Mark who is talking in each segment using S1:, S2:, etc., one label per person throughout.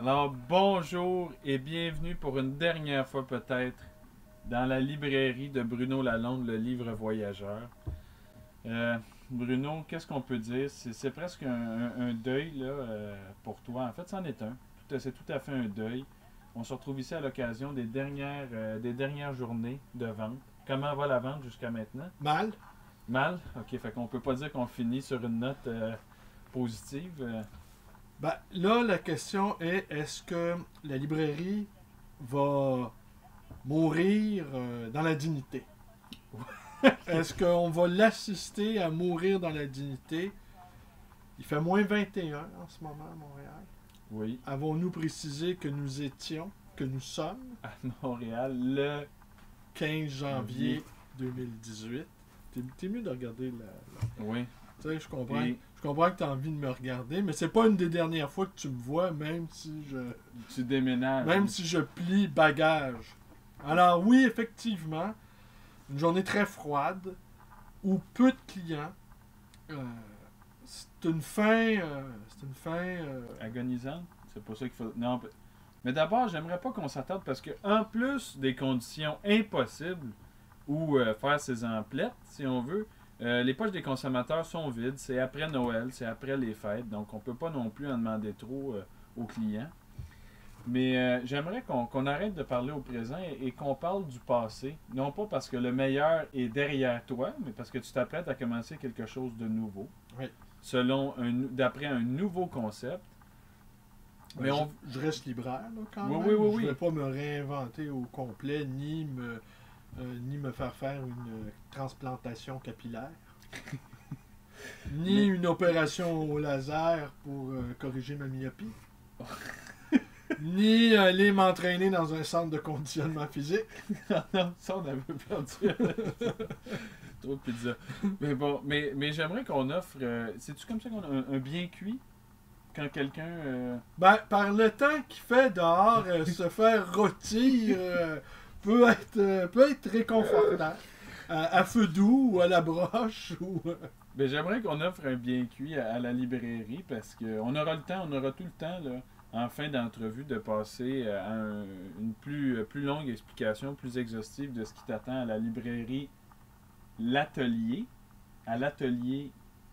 S1: Alors, bonjour et bienvenue pour une dernière fois peut-être dans la librairie de Bruno Lalonde, le livre voyageur. Bruno, qu'est-ce qu'on peut dire? C'est presque un deuil là, pour toi. En fait, c'en est un. C'est tout à fait un deuil. On se retrouve ici à l'occasion des dernières journées de vente. Comment va la vente jusqu'à maintenant?
S2: Mal.
S1: Mal? Ok, fait qu'on peut pas dire qu'on finit sur une note positive.
S2: Ben, là, la question est, est-ce que la librairie va mourir dans la dignité? Est-ce qu'on va l'assister à mourir dans la dignité? Il fait moins 21 en ce moment à Montréal.
S1: Oui.
S2: Avons-nous précisé que nous étions, que nous sommes,
S1: À Montréal, le
S2: 15 janvier 2018? T'es mieux de regarder
S1: Oui.
S2: Tu sais,
S1: Et
S2: je comprends que tu as envie de me regarder, mais c'est pas une des dernières fois que tu me vois,
S1: tu déménages.
S2: même si je plie bagage. Alors oui, effectivement, une journée très froide, où peu de clients. Euh, c'est une fin.
S1: Agonisante. C'est pas ça qu'il faut. Non. Mais d'abord, j'aimerais pas qu'on s'attarde parce que, en plus des conditions impossibles où faire ses emplettes, si on veut, les poches des consommateurs sont vides. C'est après Noël, c'est après les fêtes. Donc, on peut pas non plus en demander trop aux clients. Mais j'aimerais qu'on arrête de parler au présent et qu'on parle du passé. Non pas parce que le meilleur est derrière toi, mais parce que tu t'apprêtes à commencer quelque chose de nouveau.
S2: Oui.
S1: D'après un nouveau concept.
S2: Ben,
S1: Mais on.
S2: je reste libraire là, quand
S1: Oui,
S2: même.
S1: oui, oui,
S2: Je
S1: oui.
S2: vais pas me réinventer au complet, ni me faire faire une transplantation capillaire, ni
S1: Mais.
S2: une opération au laser pour corriger ma myopie, ni aller m'entraîner dans un centre de conditionnement physique.
S1: Non, ça, on avait perdu. Trop de pizza. Mais bon, mais j'aimerais qu'on offre. C'est-tu comme ça qu'on a un bien cuit quand quelqu'un.
S2: Ben, par le temps qu'il fait dehors, se faire rôtir peut être réconfortant. À feu doux ou à la broche.
S1: Ben, j'aimerais qu'on offre un bien cuit à la librairie parce qu'on aura le temps, on aura tout le temps, là, en fin d'entrevue, de passer à une plus longue explication, plus exhaustive de ce qui t'attend à la librairie L'Atelier, à l'Atelier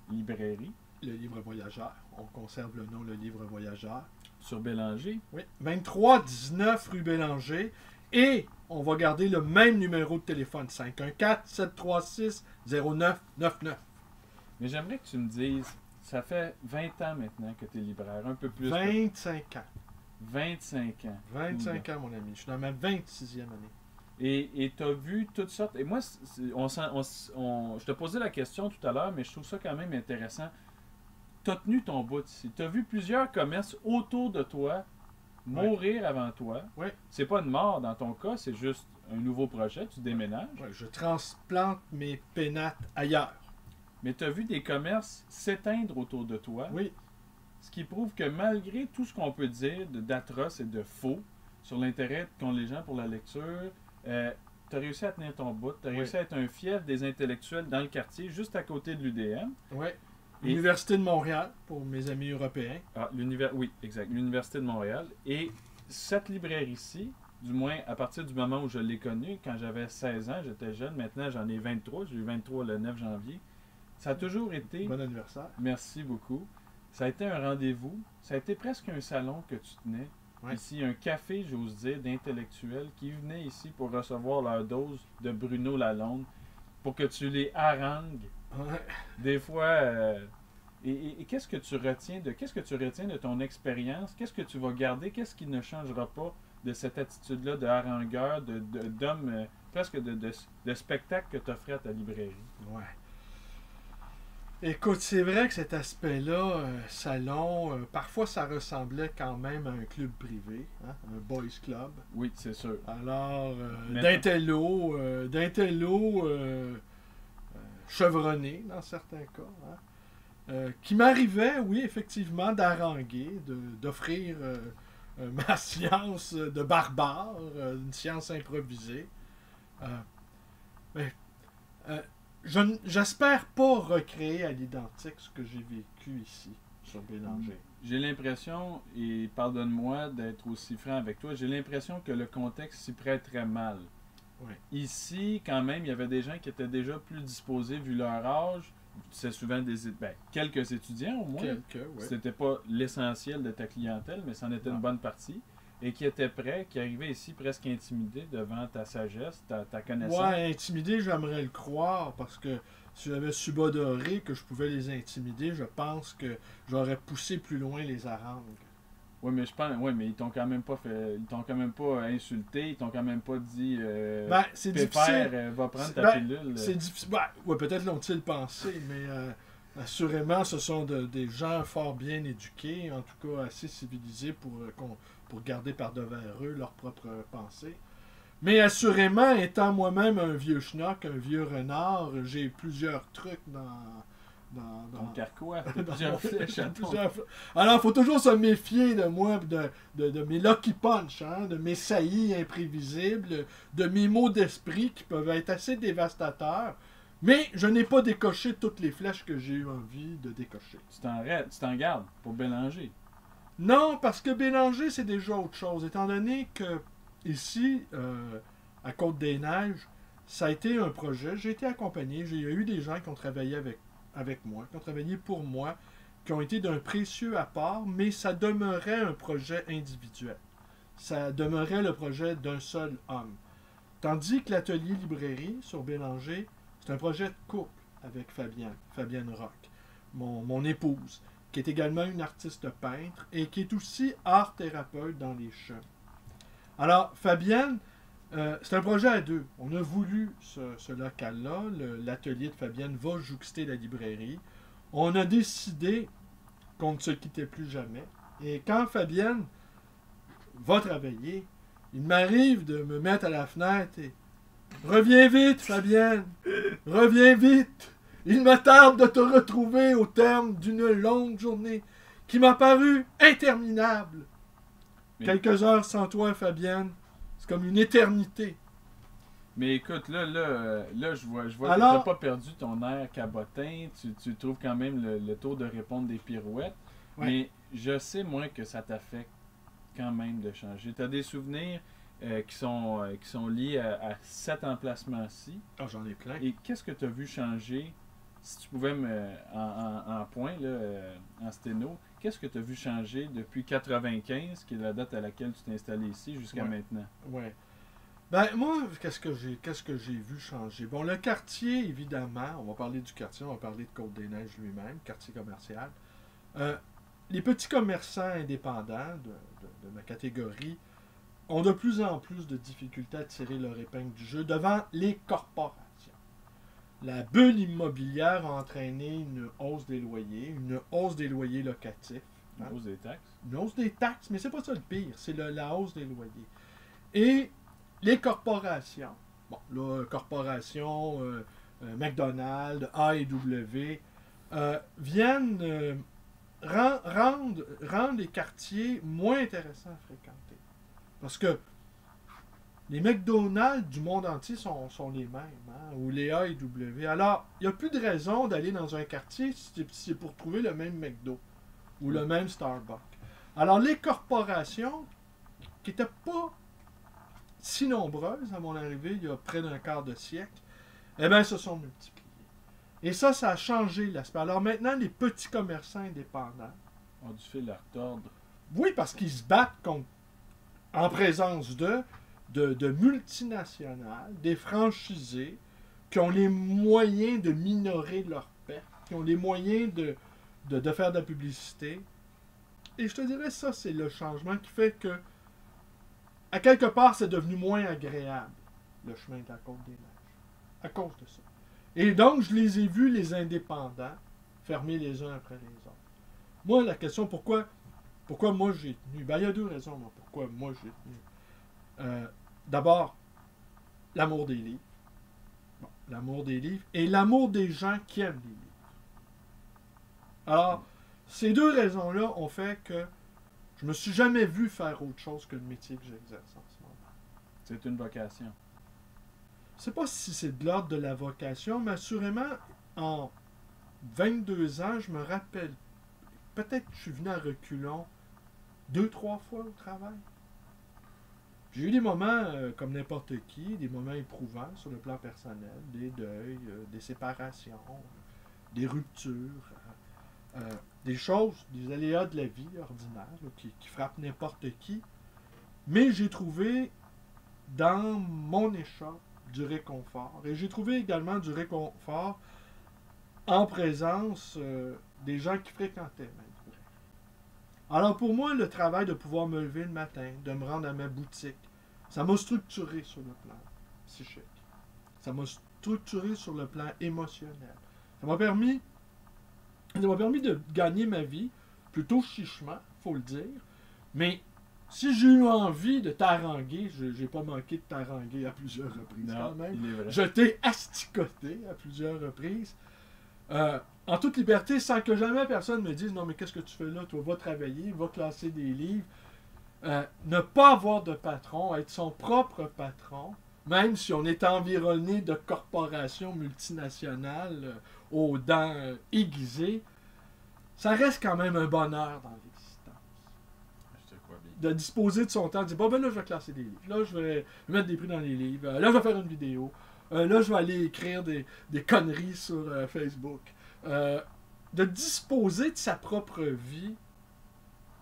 S1: Librairie,
S2: Le livre voyageur. On conserve le nom, le livre voyageur.
S1: sur Bélanger.
S2: Oui. 23 19 rue Bélanger. Et on va garder le même numéro de téléphone. 514-736-0999.
S1: Mais j'aimerais que tu me dises, ça fait 20 ans maintenant que tu es libraire, un peu plus.
S2: 25 ans.
S1: 25 ans.
S2: 25 ans, mon ami. Je suis dans ma 26e année.
S1: Et tu as vu toutes sortes. Et moi, je te posais la question tout à l'heure, mais je trouve ça quand même intéressant. Tu as tenu ton bout ici. Tu as vu plusieurs commerces autour de toi mourir avant toi.
S2: Oui.
S1: C'est pas une mort dans ton cas, c'est juste un nouveau projet, tu déménages.
S2: Ouais, je transplante mes pénates ailleurs.
S1: Mais tu as vu des commerces s'éteindre autour de toi.
S2: Oui.
S1: Ce qui prouve que malgré tout ce qu'on peut dire d'atroce et de faux sur l'intérêt qu'ont les gens pour la lecture, tu as réussi à tenir ton bout. Tu as réussi à être un fief des intellectuels dans le quartier, juste à côté de l'UDM.
S2: Oui.
S1: Et-
S2: Université de Montréal, pour mes amis européens.
S1: Ah, oui, exact. L'Université de Montréal. Et cette librairie-ci, du moins à partir du moment où je l'ai connue, quand j'avais 16 ans, j'étais jeune, maintenant j'en ai 23, j'ai eu 23 le 9 janvier. Ça a toujours été,
S2: Bon anniversaire.
S1: merci beaucoup, ça a été un rendez-vous, ça a été presque un salon que tu tenais.
S2: Ouais.
S1: Ici, un café, j'ose dire, d'intellectuels qui venaient ici pour recevoir leur dose de Bruno Lalonde, pour que tu les harangues.
S2: Ouais.
S1: Des fois, et qu'est-ce que tu retiens de ton expérience? Qu'est-ce que tu vas garder? Qu'est-ce qui ne changera pas de cette attitude-là de harangueur, d'homme, presque de spectacle que tu offrais à ta librairie?
S2: Ouais. Écoute, c'est vrai que cet aspect-là, salon, parfois ça ressemblait quand même à un club privé, hein, un boys club.
S1: Oui, c'est sûr.
S2: Alors,
S1: Maintenant.
S2: d'intello chevronné dans certains cas, hein, qui m'arrivait, oui, effectivement, d'haranguer, d'offrir ma science de barbare, une science improvisée. Euh, mais, euh, j'espère pas recréer à l'identique ce que j'ai vécu ici, sur Bélanger.
S1: j'ai l'impression, et pardonne-moi d'être aussi franc avec toi, j'ai l'impression que le contexte s'y prête très mal.
S2: Oui.
S1: Ici, quand même, il y avait des gens qui étaient déjà plus disposés vu leur âge. C'est souvent quelques étudiants au moins.
S2: Quelques, oui.
S1: C'était pas l'essentiel de ta clientèle, mais c'en était
S2: Non.
S1: une bonne partie. Et qui étaient prêts, qui arrivaient ici presque intimidés devant ta sagesse, ta connaissance.
S2: Ouais, intimider, j'aimerais le croire, parce que si j'avais subodoré que je pouvais les intimider, je pense que j'aurais poussé plus loin les harangues.
S1: Oui, mais je pense, ouais, mais ils t'ont quand même pas fait, ils t'ont quand même pas insulté, ils t'ont quand même pas dit,
S2: Ben, c'est
S1: Pépère,
S2: difficile.
S1: va prendre ta
S2: Ben,
S1: pilule.
S2: c'est difficile. Ben, ouais, peut-être l'ont-ils pensé, mais assurément, ce sont des gens fort bien éduqués, en tout cas assez civilisés pour garder par-devers eux leurs propres pensées. Mais assurément, étant moi-même un vieux schnock, un vieux renard, j'ai plusieurs trucs
S1: Ton carquois, t'as
S2: dans
S1: plusieurs
S2: mon-
S1: flèches à ton-
S2: Alors, il faut toujours se méfier de moi, de mes lucky punch, hein, de mes saillies imprévisibles, de mes mots d'esprit qui peuvent être assez dévastateurs. Mais je n'ai pas décoché toutes les flèches que j'ai eu envie de décocher.
S1: Tu t'en gardes pour Bélanger.
S2: Non, parce que Bélanger, c'est déjà autre chose. Étant donné que ici, à Côte-des-Neiges, ça a été un projet. J'ai été accompagné. Il y a eu des gens qui ont travaillé avec moi, qui ont travaillé pour moi, qui ont été d'un précieux apport, mais ça demeurait un projet individuel. Ça demeurait le projet d'un seul homme. Tandis que l'atelier librairie sur Bélanger, c'est un projet de couple avec Fabienne Roch, mon épouse, qui est également une artiste peintre et qui est aussi art thérapeute dans les champs. Alors, Fabienne, c'est un projet à deux. On a voulu ce local-là. L'atelier de Fabienne va jouxter la librairie. On a décidé qu'on ne se quittait plus jamais. Et quand Fabienne va travailler, il m'arrive de me mettre à la fenêtre et reviens vite, Fabienne! Reviens vite! Il me tarde de te retrouver au terme d'une longue journée qui m'a paru interminable.
S1: Mais-
S2: Quelques heures sans toi, Fabienne, c'est comme une éternité.
S1: Mais écoute, là, je vois
S2: Alors-
S1: que t'as pas perdu ton air cabotin, tu trouves quand même le tour de répondre des pirouettes.
S2: Ouais.
S1: Mais je sais, moi, que ça t'affecte quand même de changer. T'as des souvenirs qui sont liés à cet emplacement-ci.
S2: Ah, j'en ai plein.
S1: Et qu'est-ce que tu as vu changer, si tu pouvais en point, là, en sténo, qu'est-ce que tu as vu changer depuis 95, qui est la date à laquelle tu t'es installé ici, jusqu'à
S2: Ouais.
S1: maintenant?
S2: Ouais. Ben, moi, qu'est-ce que j'ai vu changer? Bon, le quartier, évidemment, on va parler du quartier, on va parler de Côte-des-Neiges lui-même, quartier commercial. Les petits commerçants indépendants de ma catégorie ont de plus en plus de difficultés à tirer leur épingle du jeu devant les corporations. La bulle immobilière a entraîné une hausse des loyers locatifs.
S1: Une hausse des taxes?
S2: Une hausse des taxes, mais c'est pas ça le pire, c'est la hausse des loyers. Et les corporations, bon, là, corporations, McDonald's, A&W, viennent rendre les quartiers moins intéressants à fréquenter. Parce que les McDonald's du monde entier sont les mêmes, hein, ou les A&W. Alors, il n'y a plus de raison d'aller dans un quartier si c'est pour trouver le même McDo ou le même Starbucks. Alors, les corporations, qui n'étaient pas si nombreuses à mon arrivée il y a près d'un quart de siècle, eh bien, se sont multipliées. Et ça a changé l'aspect. Alors maintenant, les petits commerçants indépendants,
S1: On a du fil à retordre.
S2: oui, parce qu'ils se battent en présence de multinationales, des franchisés, qui ont les moyens de minorer leurs pertes, qui ont les moyens de faire de la publicité. Et je te dirais, ça, c'est le changement qui fait que, à quelque part, c'est devenu moins agréable, le chemin de la Côte-des-Neiges, à cause de ça. Et donc, je les ai vus, les indépendants, fermer les uns après les autres. Moi, la question, pourquoi moi j'ai tenu? Ben, il y a deux raisons, moi, pourquoi moi j'ai tenu. D'abord, l'amour des livres. Bon, l'amour des livres et l'amour des gens qui aiment les livres. Alors, ces deux raisons-là ont fait que je me suis jamais vu faire autre chose que le métier que j'exerce en ce moment.
S1: C'est une vocation.
S2: Je sais pas si c'est de l'ordre de la vocation, mais assurément, en 22 ans, je me rappelle peut-être que je suis venu à reculons 2-3 fois au travail. J'ai eu des moments comme n'importe qui, des moments éprouvants sur le plan personnel, des deuils, des séparations, des ruptures, des choses, des aléas de la vie ordinaire là, qui frappent n'importe qui. Mais j'ai trouvé dans mon échoppe du réconfort. Et j'ai trouvé également du réconfort en présence des gens qui fréquentaient Maître Ray. Alors pour moi, le travail de pouvoir me lever le matin, de me rendre à ma boutique, ça m'a structuré sur le plan psychique. Ça m'a structuré sur le plan émotionnel. Ça m'a permis de gagner ma vie, plutôt chichement, faut le dire. Mais si j'ai eu envie de t'haranguer, j'ai pas manqué de t'haranguer à plusieurs reprises quand même.
S1: Il est vrai.
S2: Je t'ai asticoté à plusieurs reprises. En toute liberté, sans que jamais personne me dise « Non, mais qu'est-ce que tu fais là? Toi, va travailler, va classer des livres. » Ne pas avoir de patron, être son propre patron, même si on est environné de corporations multinationales aux dents aiguisées, ça reste quand même un bonheur dans l'existence.
S1: Je te crois bien.
S2: De disposer de son temps, de dire bon ben là je vais classer des livres, là je vais mettre des prix dans les livres, là je vais faire une vidéo, là je vais aller écrire des conneries sur Facebook. De disposer de sa propre vie,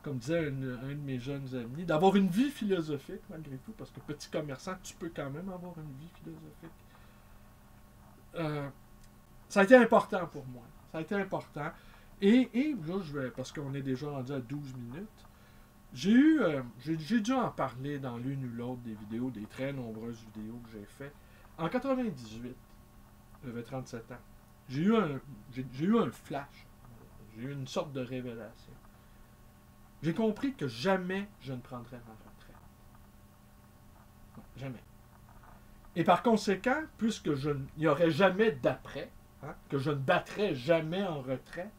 S2: comme disait un de mes jeunes amis, d'avoir une vie philosophique malgré tout, parce que petit commerçant, tu peux quand même avoir une vie philosophique. Ça a été important pour moi. Ça a été important. Et là, parce qu'on est déjà rendu à 12 minutes, j'ai dû en parler dans l'une ou l'autre des vidéos, des très nombreuses vidéos que j'ai faites. En 98, j'avais 37 ans. J'ai eu un flash. J'ai eu une sorte de révélation. J'ai compris que jamais je ne prendrais ma retraite. Non, jamais. Et par conséquent, puisque il n'y aurait jamais d'après, que je ne battrais jamais en retraite,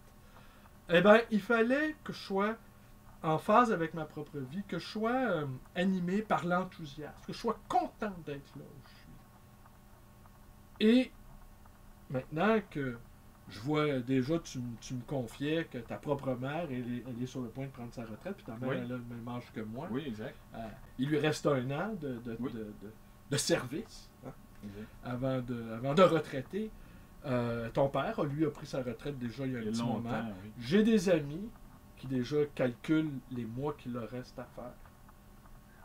S2: eh bien, il fallait que je sois en phase avec ma propre vie, que je sois animé par l'enthousiasme, que je sois content d'être là où je suis. Et maintenant que je vois déjà, tu me confiais que ta propre mère, elle est sur le point de prendre sa retraite, puis ta mère,
S1: Oui.
S2: elle a le même âge que moi.
S1: Oui, exact.
S2: Il lui reste 1 an
S1: Oui.
S2: de service
S1: Exact.
S2: avant de retraiter. Ton père, lui, a pris sa retraite déjà il y a un petit moment.
S1: Oui.
S2: J'ai des amis qui déjà calculent les mois qu'il leur reste à faire.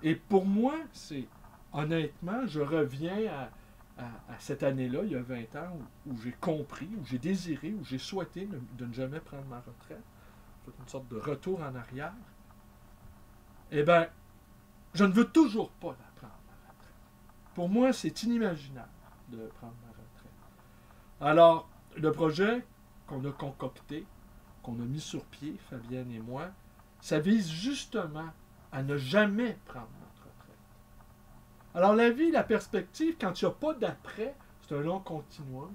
S2: Et pour moi, c'est honnêtement, je reviens à cette année-là, il y a 20 ans, où j'ai compris, où j'ai désiré, où j'ai souhaité de ne jamais prendre ma retraite. C'est une sorte de retour en arrière. Eh bien, je ne veux toujours pas la prendre, ma retraite. Pour moi, c'est inimaginable de prendre ma retraite. Alors, le projet qu'on a concocté, qu'on a mis sur pied, Fabienne et moi, ça vise justement à ne jamais prendre notre retraite. Alors la vie, la perspective, quand il n'y a pas d'après, c'est un long continuum.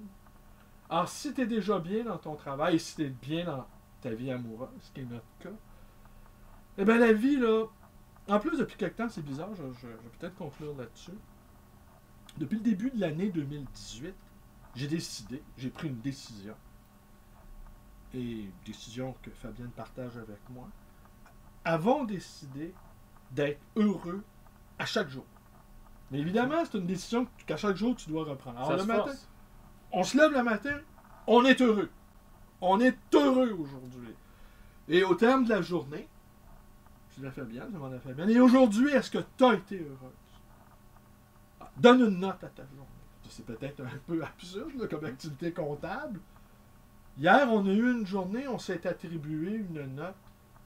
S2: Alors si tu es déjà bien dans ton travail, et si tu es bien dans ta vie amoureuse, ce qui est notre cas, eh bien la vie, là, en plus depuis quelque temps, c'est bizarre, je vais peut-être conclure là-dessus. Depuis le début de l'année 2018, j'ai pris une décision. Et décision que Fabienne partage avec moi, avons décidé d'être heureux à chaque jour. Mais évidemment, c'est une décision qu'à chaque jour, tu dois reprendre. Alors,
S1: Ça
S2: le
S1: se
S2: matin,
S1: force.
S2: on se lève le matin, on est heureux. On est heureux aujourd'hui. Et au terme de la journée, je dis à Fabienne, je demande à Fabienne, et aujourd'hui, est-ce que tu as été heureuse? Donne une note à ta journée. C'est peut-être un peu absurde là, comme activité comptable. Hier, on a eu une journée, on s'est attribué une note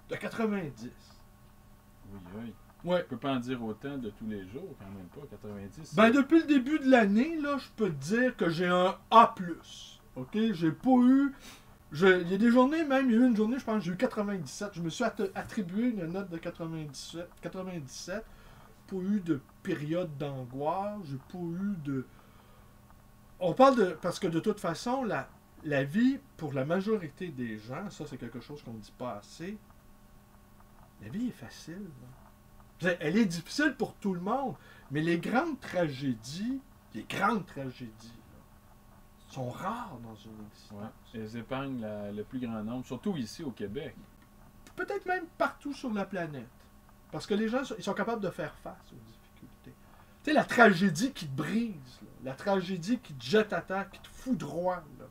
S2: de 90.
S1: Oui, oui.
S2: Ouais.
S1: Je peux pas en dire autant de tous les jours, quand même pas. 90.
S2: Ben, depuis le début de l'année, là, je peux te dire que j'ai un A+. OK? J'ai pas eu... Il y a des journées, même, il y a eu une journée, je pense, j'ai eu 97. Je me suis attribué une note de 97. Pas eu de période d'angoisse. J'ai pas eu de... On parle de... Parce que de toute façon, la vie, pour la majorité des gens, ça, c'est quelque chose qu'on ne dit pas assez, la vie est facile. Là. Elle est difficile pour tout le monde, mais les grandes tragédies, là, sont rares dans une existence.
S1: Ouais. Elles épargnent le plus grand nombre, surtout ici au Québec.
S2: peut-être même partout sur la planète. Parce que les gens, ils sont capables de faire face aux difficultés. Tu sais, la tragédie qui te brise, là, la tragédie qui te jette à terre, qui te foudroie, là,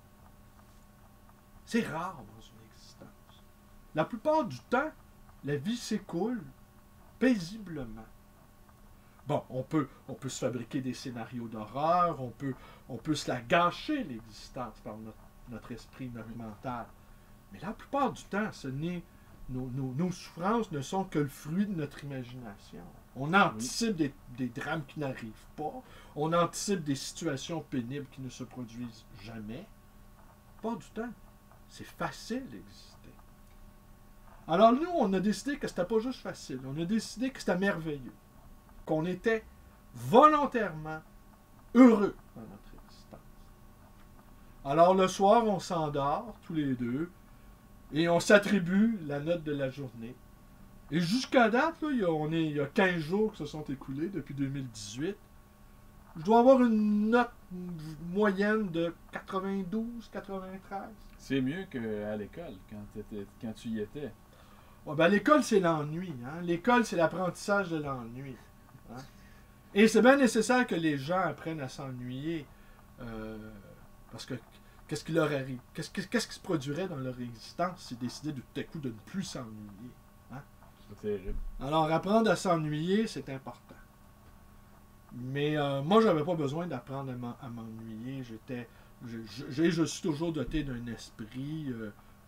S2: c'est rare dans une existence. La plupart du temps, la vie s'écoule paisiblement. Bon, on peut se fabriquer des scénarios d'horreur, on peut se la gâcher, l'existence, par notre esprit, notre mental. Mais la plupart du temps, nos souffrances ne sont que le fruit de notre imagination. On anticipe des drames qui n'arrivent pas, on anticipe des situations pénibles qui ne se produisent jamais. La plupart du temps, c'est facile d'exister. Alors nous, on a décidé que c'était pas juste facile, on a décidé que c'était merveilleux. Qu'on était volontairement heureux dans notre existence. Alors le soir, on s'endort tous les deux et on s'attribue la note de la journée. Et jusqu'à date, là, il y a 15 jours qui se sont écoulés depuis 2018. Je dois avoir une note moyenne de 92, 93.
S1: C'est mieux qu'à l'école, quand tu y étais.
S2: Ouais, ben, l'école, c'est l'ennui. Hein? L'école, c'est l'apprentissage de l'ennui. Hein? Et c'est bien nécessaire que les gens apprennent à s'ennuyer. Parce que qu'est-ce qui leur arrive? Qu'est-ce qui se produirait dans leur existence s'ils décidaient de tout à coup de ne plus s'ennuyer? Hein?
S1: C'est terrible.
S2: Alors, apprendre à s'ennuyer, c'est important. Mais moi, j'avais pas besoin d'apprendre à m'ennuyer. Je suis toujours doté d'un esprit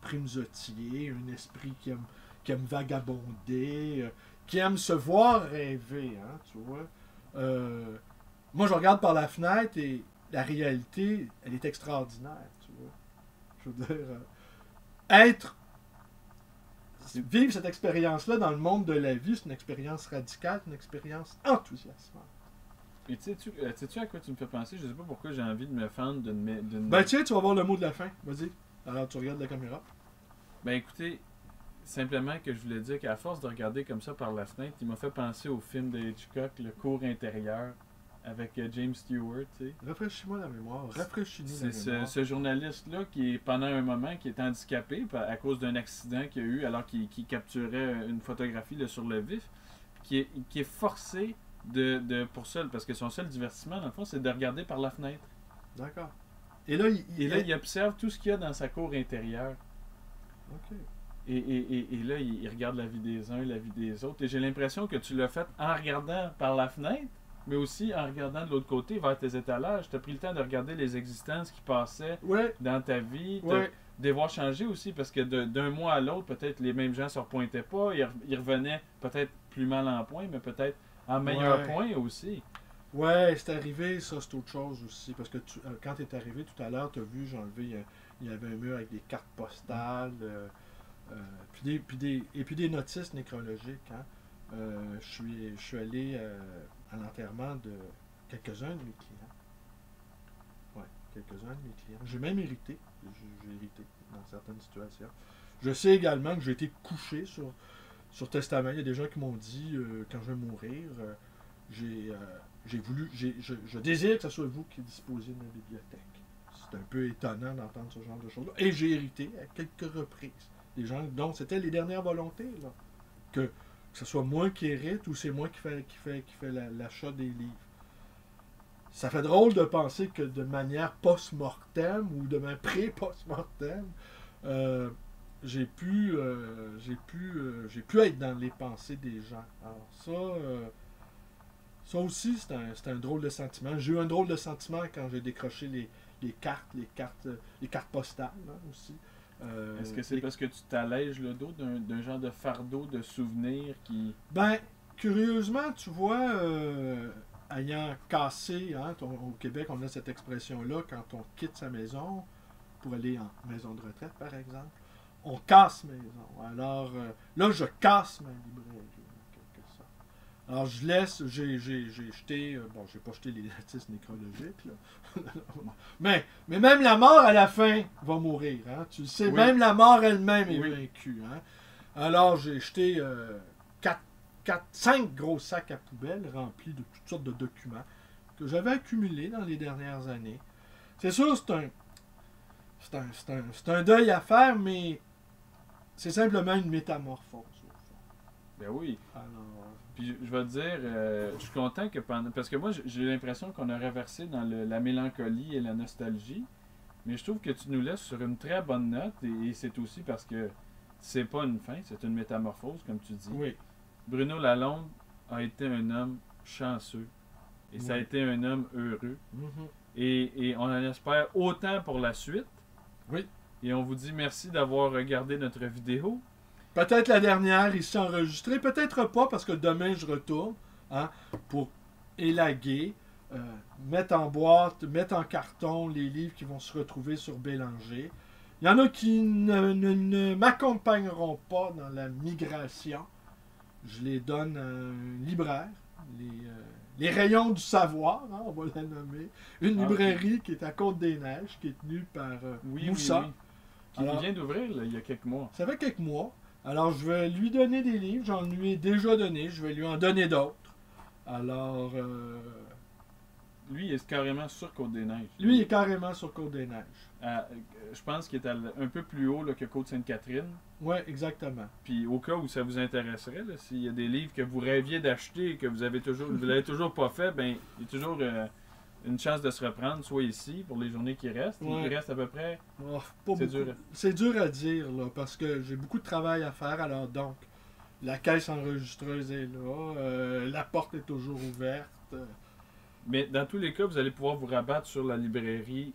S2: primzotier, un esprit qui aime vagabonder, qui aime se voir rêver, hein, tu vois. Moi, je regarde par la fenêtre et la réalité, elle est extraordinaire, tu vois. Je veux dire, vivre cette expérience-là dans le monde de la vie, c'est une expérience radicale, une expérience enthousiasmante.
S1: Et sais-tu à quoi tu me fais penser? Je sais pas pourquoi j'ai envie de me fendre d'une...
S2: Ben tiens, tu vas voir le mot de la fin, vas-y. Alors, tu regardes la caméra.
S1: Ben écoutez, simplement que je voulais dire qu'à force de regarder comme ça par la fenêtre, il m'a fait penser au film de Hitchcock, Le cours intérieur, avec James Stewart, tu sais.
S2: Rafraîchis-moi la mémoire, rafraîchis-nous la
S1: C'est
S2: mémoire.
S1: ce journaliste-là qui, pendant un moment, qui est handicapé à cause d'un accident qu'il y a eu alors qu'il capturait une photographie là, sur le vif, qui est forcé pour seul, parce que son seul divertissement, dans le fond, c'est de regarder par la fenêtre.
S2: D'accord. Et là,
S1: il observe tout ce qu'il y a dans sa cour intérieure.
S2: OK.
S1: Et là, il regarde la vie des uns, la vie des autres. Et j'ai l'impression que tu l'as fait en regardant par la fenêtre, mais aussi en regardant de l'autre côté, vers tes étalages. Tu as pris le temps de regarder les existences qui passaient dans ta vie, de les voir changer aussi, parce que d'un mois à l'autre, peut-être les mêmes gens ne se repointaient pas, ils revenaient peut-être plus mal en point, mais peut-être en meilleur point aussi.
S2: Ouais, c'est arrivé, ça c'est autre chose aussi, parce que quand tu es arrivé tout à l'heure, tu as vu, j'ai enlevé, il y avait un mur avec des cartes postales, puis des notices nécrologiques. Hein. Je suis allé à l'enterrement de quelques-uns de mes clients. Ouais, quelques-uns de mes clients. J'ai même hérité. J'ai hérité dans certaines situations. Je sais également que j'ai été couché sur testament. Il y a des gens qui m'ont dit, quand je vais mourir, je désire que ce soit vous qui disposiez de ma bibliothèque. C'est un peu étonnant d'entendre ce genre de choses-là. Et j'ai hérité à quelques reprises. Des gens dont c'était les dernières volontés, là. Que ce soit moi qui hérite ou c'est moi qui fait l'achat des livres. Ça fait drôle de penser que de manière post-mortem ou de manière pré-post-mortem, j'ai pu être dans les pensées des gens. Alors ça aussi, c'est un drôle de sentiment. J'ai eu un drôle de sentiment quand j'ai décroché les cartes postales, hein, aussi.
S1: Est-ce que c'est parce que tu t'allèges le dos d'un genre de fardeau de souvenirs qui...
S2: Ben, curieusement, tu vois, ayant cassé, hein, au Québec, on a cette expression-là, quand on quitte sa maison pour aller en maison de retraite, par exemple, on casse maison. Alors, là, je casse ma librairie, en quelque sorte. Alors, j'ai jeté, bon, j'ai pas jeté les notices nécrologiques, là. mais même la mort, à la fin, va mourir, hein. Tu le sais, même la mort elle-même est vaincue, hein. Alors, j'ai jeté 5 gros sacs à poubelle remplis de toutes sortes de documents que j'avais accumulés dans les dernières années. C'est sûr, c'est un deuil à faire, mais C'est simplement une métamorphose. Au fond.
S1: Ben oui.
S2: Alors,
S1: Puis je vais te dire, je suis content que pendant. Parce que moi, j'ai l'impression qu'on a reversé dans la mélancolie et la nostalgie. Mais je trouve que tu nous laisses sur une très bonne note. Et c'est aussi parce que c'est pas une fin, c'est une métamorphose, comme tu dis.
S2: oui.
S1: Bruno Lalonde a été un homme chanceux. Et ça a
S2: Oui.
S1: été un homme heureux.
S2: Mhm.
S1: Et on en espère autant pour la suite.
S2: Oui.
S1: Et on vous dit merci d'avoir regardé notre vidéo.
S2: Peut-être la dernière ici enregistrée, peut-être pas parce que demain je retourne pour élaguer, mettre en boîte, mettre en carton les livres qui vont se retrouver sur Bélanger. Il y en a qui ne m'accompagneront pas dans la migration. Je les donne à un libraire, les rayons du savoir, on va la nommer. Une librairie qui est à Côte-des-Neiges, qui est tenue par Moussa.
S1: Qui
S2: Alors,
S1: vient d'ouvrir là, il y a quelques mois.
S2: Ça fait quelques mois. Alors, je vais lui donner des livres. J'en lui ai déjà donné. Je vais lui en donner d'autres. Alors,
S1: Lui, il est carrément sur Côte-des-Neiges.
S2: lui, il est carrément sur Côte-des-Neiges.
S1: Je pense qu'il est un peu plus haut là, que Côte-Sainte-Catherine.
S2: Oui, exactement.
S1: Puis au cas où ça vous intéresserait, là, s'il y a des livres que vous rêviez d'acheter et que vous l'avez toujours pas fait, ben il y a toujours une chance de se reprendre, soit ici pour les journées qui restent.
S2: Ouais.
S1: Il reste à peu près.
S2: Oh,
S1: C'est dur.
S2: C'est dur à dire, là, parce que j'ai beaucoup de travail à faire. Alors, donc, la caisse enregistreuse est là. La porte est toujours ouverte.
S1: Mais dans tous les cas, vous allez pouvoir vous rabattre sur la librairie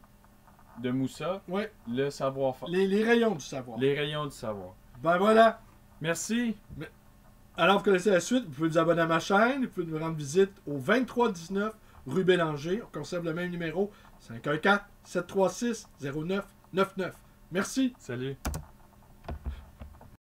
S1: de Moussa,
S2: Oui,
S1: le savoir-faire.
S2: les rayons du savoir.
S1: Les rayons du savoir.
S2: Ben voilà.
S1: Merci.
S2: Alors, vous connaissez la suite. Vous pouvez vous abonner à ma chaîne. Vous pouvez nous rendre visite au 2319 rue Bélanger. On conserve le même numéro. 514-736-0999. Merci.
S1: Salut.